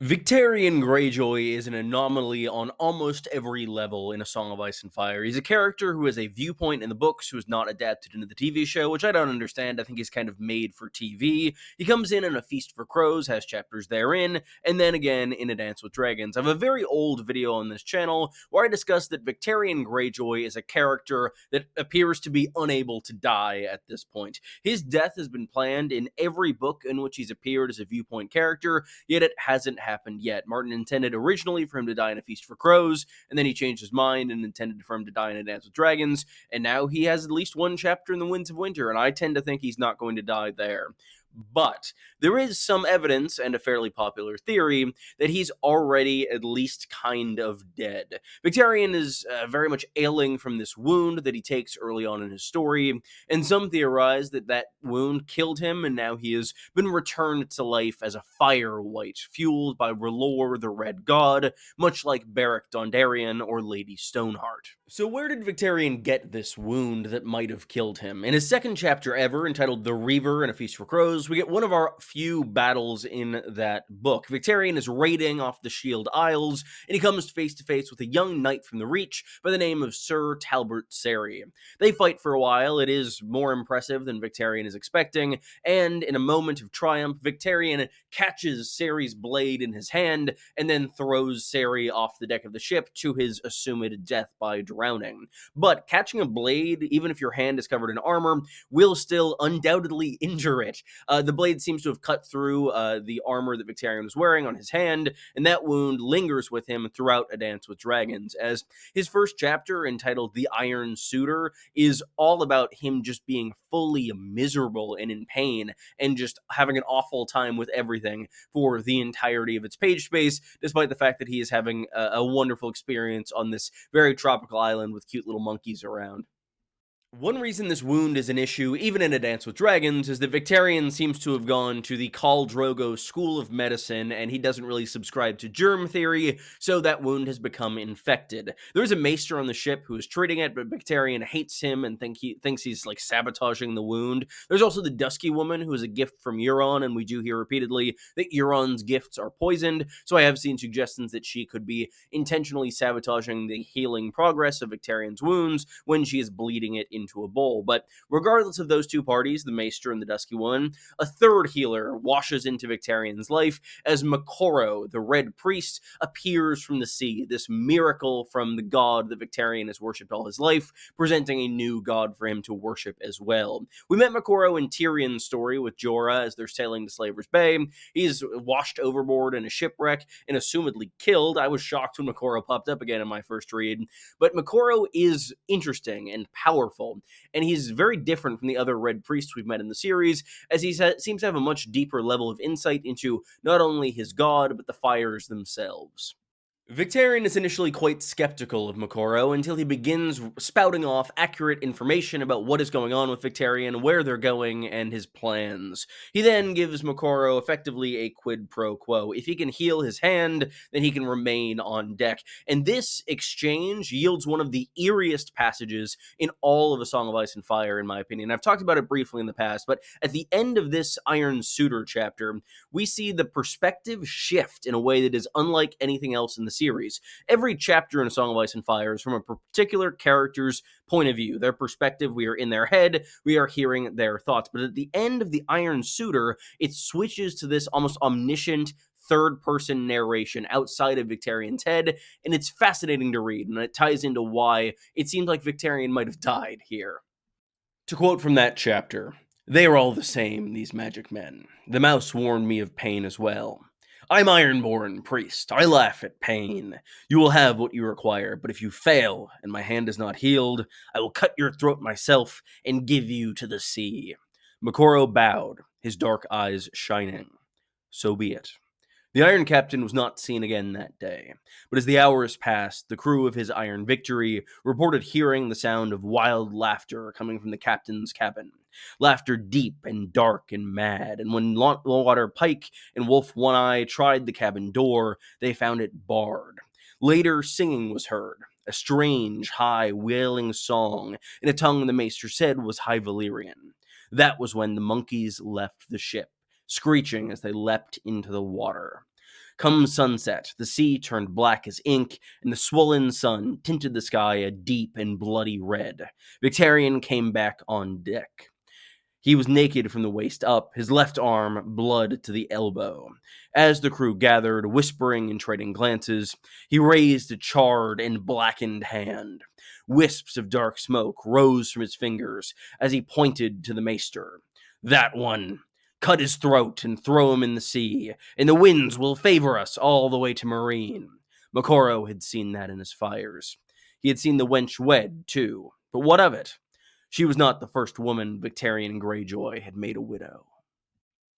Victarion Greyjoy is an anomaly on almost every level in A Song of Ice and Fire. He's a character who has a viewpoint in the books who is not adapted into the TV show, which I don't understand. I think he's kind of made for TV. He comes in A Feast for Crows, has chapters therein, and then again in A Dance with Dragons. I have a very old video on this channel where I discuss that Victarion Greyjoy is a character that appears to be unable to die at this point. His death has been planned in every book in which he's appeared as a viewpoint character, yet it hasn't happened yet. Martin intended originally for him to die in A Feast for Crows, and then he changed his mind and intended for him to die in A Dance with Dragons, and now he has at least one chapter in The Winds of Winter, and I tend to think he's not going to die there. But there is some evidence, and a fairly popular theory, that he's already at least kind of dead. Victarion is very much ailing from this wound that he takes early on in his story, and some theorize that that wound killed him, and now he has been returned to life as a fire wight, fueled by R'hllor the Red God, much like Beric Dondarrion or Lady Stoneheart. So where did Victarion get this wound that might have killed him? In his second chapter ever, entitled The Reaver and A Feast for Crows, we get one of our few battles in that book. Victarion is raiding off the Shield Isles, and he comes face to face with a young knight from the Reach by the name of Sir Talbot Serry. They fight for a while. It is more impressive than Victarion is expecting, and in a moment of triumph, Victarion catches Serry's blade in his hand and then throws Serry off the deck of the ship to his assumed death by drowning. But catching a blade, even if your hand is covered in armor, will still undoubtedly injure it. The blade seems to have cut through the armor that Victarion was wearing on his hand, and that wound lingers with him throughout A Dance with Dragons, as his first chapter, entitled The Iron Suitor, is all about him just being fully miserable and in pain, and just having an awful time with everything for the entirety of its page space, despite the fact that he is having a wonderful experience on this very tropical island with cute little monkeys around. One reason this wound is an issue, even in A Dance with Dragons, is that Victarion seems to have gone to the Khal Drogo School of Medicine, and he doesn't really subscribe to germ theory, so that wound has become infected. There's a maester on the ship who is treating it, but Victarion hates him and thinks he's like sabotaging the wound. There's also the Dusky Woman, who is a gift from Euron, and we do hear repeatedly that Euron's gifts are poisoned, so I have seen suggestions that she could be intentionally sabotaging the healing progress of Victarion's wounds when she is bleeding it into a bowl. But regardless of those two parties, the Maester and the Dusky One, a third healer washes into Victarion's life as Moqorro, the Red Priest, appears from the sea, this miracle from the god that Victarion has worshipped all his life, presenting a new god for him to worship as well. We met Moqorro in Tyrion's story with Jorah as they're sailing to Slaver's Bay. He's washed overboard in a shipwreck and assumedly killed. I was shocked when Moqorro popped up again in my first read, but Moqorro is interesting and powerful, and he's very different from the other Red Priests we've met in the series, as he seems to have a much deeper level of insight into not only his god, but the fires themselves. Victarion is initially quite skeptical of Moqorro until he begins spouting off accurate information about what is going on with Victarion, where they're going, and his plans. He then gives Moqorro effectively a quid pro quo. If he can heal his hand, then he can remain on deck. And this exchange yields one of the eeriest passages in all of A Song of Ice and Fire, in my opinion. I've talked about it briefly in the past, but at the end of this Iron Suitor chapter, we see the perspective shift in a way that is unlike anything else in the series. Every chapter in A Song of Ice and Fire is from a particular character's point of view, their perspective. We are in their head, we are hearing their thoughts. But at the end of the Iron Suitor, it switches to this almost omniscient third-person narration outside of Victarion's head, and it's fascinating to read, and it ties into why it seems like Victarion might have died here. To quote from that chapter, "They are all the same, these magic men. The mouse warned me of pain as well. I'm Ironborn, priest. I laugh at pain. You will have what you require, but if you fail, and my hand is not healed, I will cut your throat myself and give you to the sea." Moqorro bowed, his dark eyes shining. So be it. The Iron Captain was not seen again that day, but as the hours passed, the crew of his Iron Victory reported hearing the sound of wild laughter coming from the captain's cabin. Laughter deep and dark and mad, and when Longwater Pike and Wolf One Eye tried the cabin door, they found it barred. Later, singing was heard, a strange, high, wailing song in a tongue the Maester said was High Valyrian. That was when the monkeys left the ship, screeching as they leapt into the water. Come sunset, the sea turned black as ink, and the swollen sun tinted the sky a deep and bloody red. Victarion came back on deck. He was naked from the waist up, his left arm blood to the elbow. As the crew gathered, whispering and trading glances, he raised a charred and blackened hand. Wisps of dark smoke rose from his fingers as he pointed to the maester. That one. Cut his throat and throw him in the sea, and the winds will favor us all the way to Marine. Moqorro had seen that in his fires. He had seen the wench wed, too. But what of it? She was not the first woman Victarion and Greyjoy had made a widow.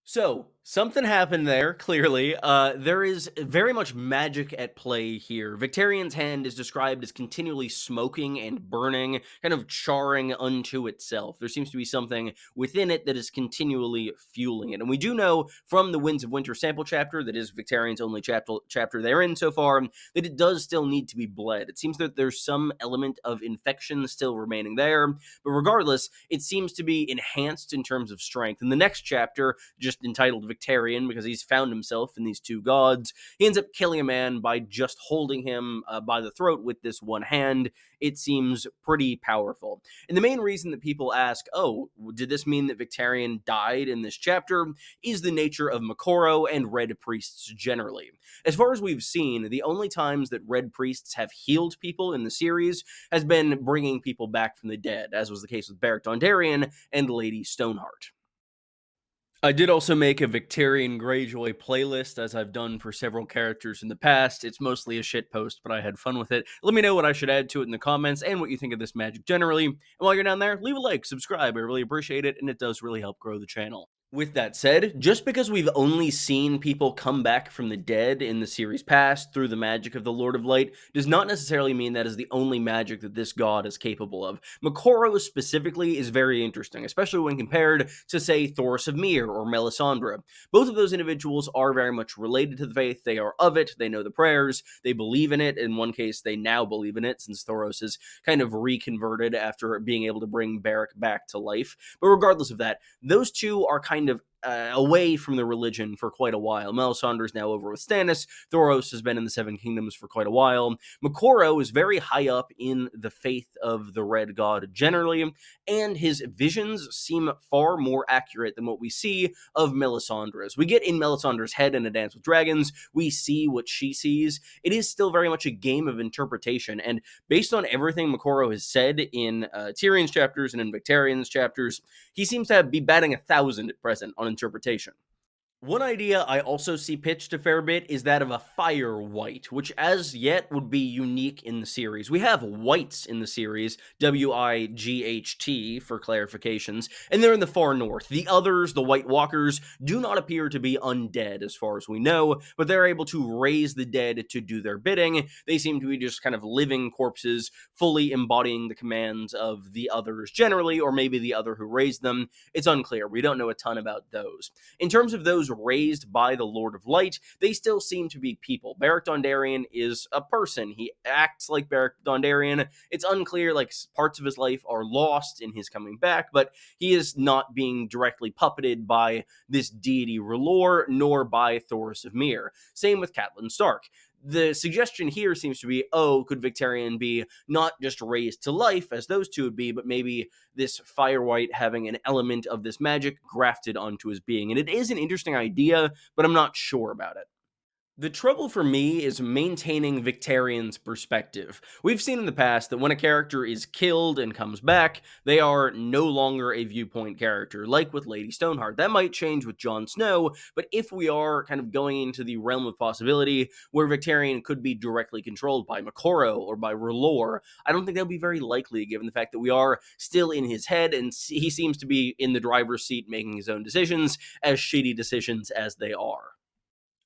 So, something happened there, clearly. There is very much magic at play here. Victarion's hand is described as continually smoking and burning, kind of charring unto itself. There seems to be something within it that is continually fueling it. And we do know from the Winds of Winter sample chapter, that is Victarion's only chapter therein so far, that it does still need to be bled. It seems that there's some element of infection still remaining there, but regardless, it seems to be enhanced in terms of strength. In the next chapter, just entitled Victarion, because he's found himself in these two gods, he ends up killing a man by just holding him by the throat with this one hand. It seems pretty powerful. And the main reason that people ask, oh, did this mean that Victarion died in this chapter, is the nature of Moqorro and red priests generally. As far as we've seen, the only times that red priests have healed people in the series has been bringing people back from the dead, as was the case with Beric Dondarrion and Lady Stoneheart. I did also make a Victarion Greyjoy playlist, as I've done for several characters in the past. It's mostly a shit post, but I had fun with it. Let me know what I should add to it in the comments, and what you think of this magic generally. And while you're down there, leave a like, subscribe, I really appreciate it, and it does really help grow the channel. With that said, just because we've only seen people come back from the dead in the series past through the magic of the Lord of Light does not necessarily mean that is the only magic that this god is capable of. Moqorro specifically is very interesting, especially when compared to, say, Thoros of Myr or Melisandre. Both of those individuals are very much related to the faith. They are of it, they know the prayers, they believe in it. In one case, they now believe in it, since Thoros is kind of reconverted after being able to bring Beric back to life. But regardless of that, those two are kind of away from the religion for quite a while. Melisandre is now over with Stannis. Thoros has been in the Seven Kingdoms for quite a while. Moqorro is very high up in the faith of the Red God generally, and his visions seem far more accurate than what we see of Melisandre's. We get in Melisandre's head in A Dance with Dragons. We see what she sees. It is still very much a game of interpretation, and based on everything Moqorro has said in Tyrion's chapters and in Victarion's chapters, he seems to be batting 1,000 at present on interpretation. One idea I also see pitched a fair bit is that of a fire wight, which as yet would be unique in the series. We have wights in the series, W-I-G-H-T for clarifications, and they're in the far north. The others, the White Walkers, do not appear to be undead as far as we know, but they're able to raise the dead to do their bidding. They seem to be just kind of living corpses, fully embodying the commands of the others generally, or maybe the other who raised them. It's unclear. We don't know a ton about those. In terms of those raised by the Lord of Light, they still seem to be people. Beric Dondarrion is a person. He acts like Beric Dondarrion. It's unclear, like, parts of his life are lost in his coming back, but he is not being directly puppeted by this deity R'hllor, nor by Thoros of Myr. Same with Catelyn Stark. The suggestion here seems to be, oh, could Victarion be not just raised to life, as those two would be, but maybe this fire wight having an element of this magic grafted onto his being. And it is an interesting idea, but I'm not sure about it. The trouble for me is maintaining Victarion's perspective. We've seen in the past that when a character is killed and comes back, they are no longer a viewpoint character, like with Lady Stoneheart. That might change with Jon Snow, but if we are kind of going into the realm of possibility where Victarion could be directly controlled by Moqorro or by R'hllor, I don't think that would be very likely, given the fact that we are still in his head, and he seems to be in the driver's seat making his own decisions, as shitty decisions as they are.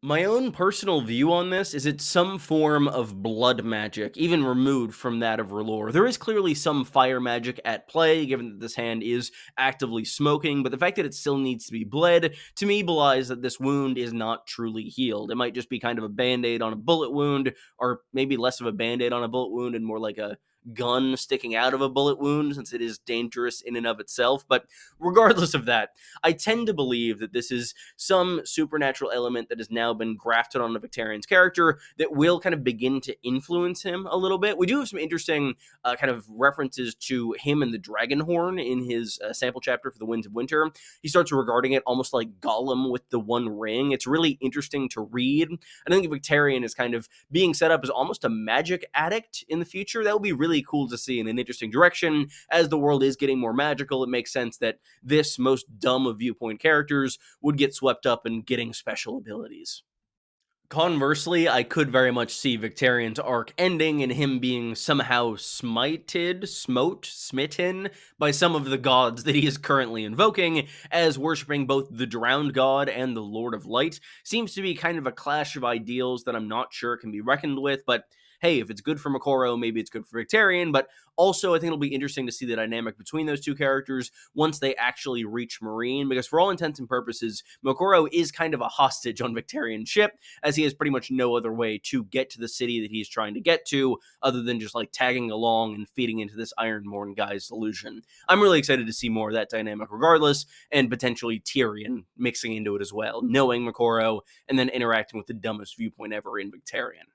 My own personal view on this is it's some form of blood magic, even removed from that of R'hllor. There is clearly some fire magic at play, given that this hand is actively smoking, but the fact that it still needs to be bled, to me, belies that this wound is not truly healed. It might just be kind of a band-aid on a bullet wound, or maybe less of a band-aid on a bullet wound and more like a gun sticking out of a bullet wound, since it is dangerous in and of itself. But regardless of that, I tend to believe that this is some supernatural element that has now been grafted on the Victarion's character that will kind of begin to influence him a little bit. We do have some interesting kind of references to him and the dragon horn in his sample chapter for the Winds of Winter. He starts regarding it almost like Gollum with the One Ring. It's really interesting to read. I think Victarion is kind of being set up as almost a magic addict in the future. That would be really cool to see in an interesting direction. As the world is getting more magical, it makes sense that this most dumb of viewpoint characters would get swept up in getting special abilities. Conversely, I could very much see Victarion's arc ending in him being somehow smitten by some of the gods that he is currently invoking, as worshipping both the drowned god and the Lord of Light seems to be kind of a clash of ideals that I'm not sure can be reckoned with, but hey, if it's good for Moqorro, maybe it's good for Victarion, but also I think it'll be interesting to see the dynamic between those two characters once they actually reach Marine, because for all intents and purposes, Moqorro is kind of a hostage on Victarion's ship, as he has pretty much no other way to get to the city that he's trying to get to other than just like tagging along and feeding into this Ironborn guy's delusion. I'm really excited to see more of that dynamic regardless, and potentially Tyrion mixing into it as well, knowing Moqorro and then interacting with the dumbest viewpoint ever in Victarion.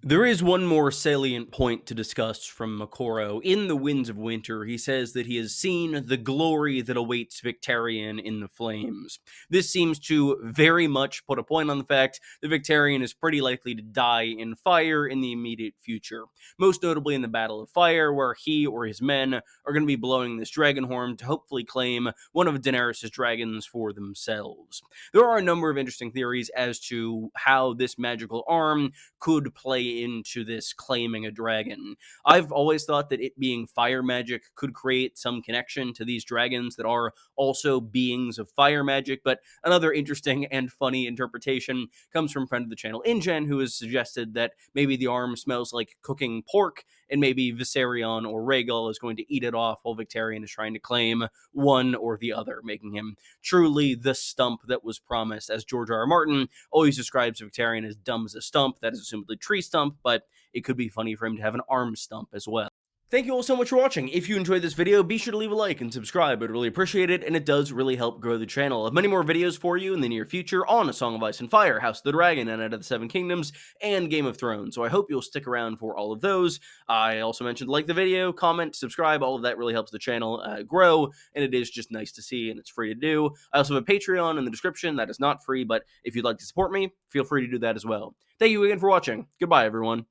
There is one more salient point to discuss from Moqorro. In the Winds of Winter, he says that he has seen the glory that awaits Victarion in the flames. This seems to very much put a point on the fact that Victarion is pretty likely to die in fire in the immediate future. Most notably in the Battle of Fire, where he or his men are going to be blowing this dragon horn to hopefully claim one of Daenerys' dragons for themselves. There are a number of interesting theories as to how this magical arm could play into this claiming a dragon. I've always thought that it being fire magic could create some connection to these dragons that are also beings of fire magic, but another interesting and funny interpretation comes from friend of the channel InGen, who has suggested that maybe the arm smells like cooking pork, and maybe Viserion or Rhaegal is going to eat it off while Victarion is trying to claim one or the other, making him truly the stump that was promised, as George R. R. Martin always describes Victarion as dumb as a stump. That is assumedly tree stump, but it could be funny for him to have an arm stump as well. Thank you all so much for watching. If you enjoyed this video, be sure to leave a like and subscribe. I'd really appreciate it, and it does really help grow the channel. I have many more videos for you in the near future on A Song of Ice and Fire, House of the Dragon, and Night of the Seven Kingdoms, and Game of Thrones, so I hope you'll stick around for all of those. I also mentioned like the video, comment, subscribe, all of that really helps the channel grow, and it is just nice to see, and it's free to do. I also have a Patreon in the description. That is not free, but if you'd like to support me, feel free to do that as well. Thank you again for watching. Goodbye, everyone.